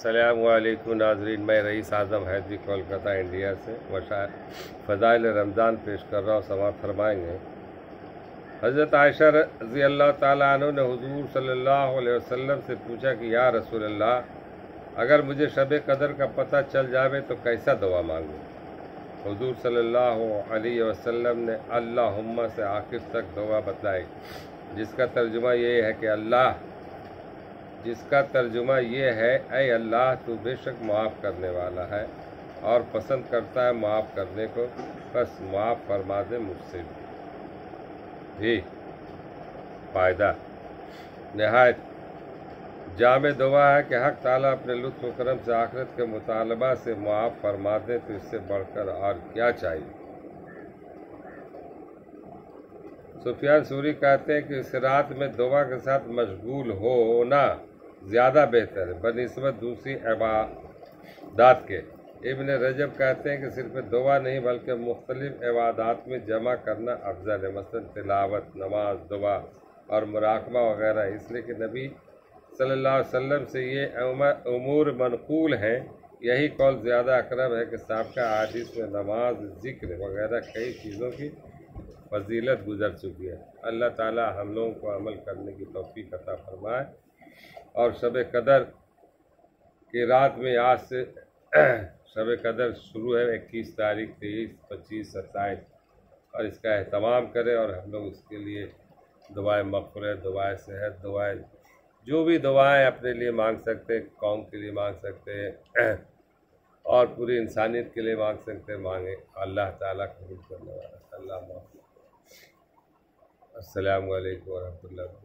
अस्सलामु अलैकुम नाजरीन, मैं रईस आज़म हैदरी कोलकाता इंडिया से फ़ज़ाइल रमज़ान पेश कर रहा हूँ। समाअत फरमाएंगे। हज़रत आयशा रज़ी अल्लाह ताला अन्हा ने हुज़ूर सल्लल्लाहु अलैहि वसल्लम से पूछा कि या रसूल अल्लाह, अगर मुझे शब कदर का पता चल जावे तो कैसा दुआ मांगूँ? हुज़ूर सल्लल्लाहु अलैहि वसल्लम ने अल्लाहुम्मा से आखिर तक दुआ बतलाई, जिसका तर्जुमा ये है ऐ अल्लाह, तू बेशक माफ़ करने वाला है और पसंद करता है माफ़ करने को, बस माफ़ फरमा दे मुझसे भी। फ़ायदा नहायत जामे दुआ है कि हक़ ताला अपने लुत्फ़ व करम से आखिरत के मुतालबा से माफ़ फरमा दे, तो इससे बढ़कर और क्या चाहिए। सुफियान सूरी कहते हैं कि इस रात में दुआ के साथ मशगूल होना ज़्यादा बेहतर है बनिस्बत दूसरी इबादत के। इब्न रजब कहते हैं कि सिर्फ दुआ नहीं बल्कि मुख्तलिफ इबादत में जमा करना अफजल है, मसलन तिलावत, नमाज, दुआ और मुराकबा वगैरह। इसलिए कि नबी सल्लल्लाहु अलैहि वसल्लम से ये उमूर मनकूल हैं। यही कौल ज़्यादा अकरम है कि साबिक़ा अहादीस में नमाज, ज़िक्र वगैरह कई चीज़ों की फजीलत गुजर चुकी है। अल्लाह ताला हम लोगों को अमल करने की तौफीक अता फरमाए और शब कदर की रात में आज से शब कदर शुरू है 21 तारीख, 23, 25, 27 और इसका एहतमाम करें और हम लोग इसके लिए दुआएं मग़फ़िरत, दुआएं सेहत, दुआएं जो भी दुआएं अपने लिए मांग सकते हैं, कौम के लिए मांग सकते हैं और पूरी इंसानियत के लिए मांग सकते हैं, मांगे। अल्लाह ताला कबूल करने वाला। अल्लाह अस्सलामु अलैकुम व रहमतुल्लाह।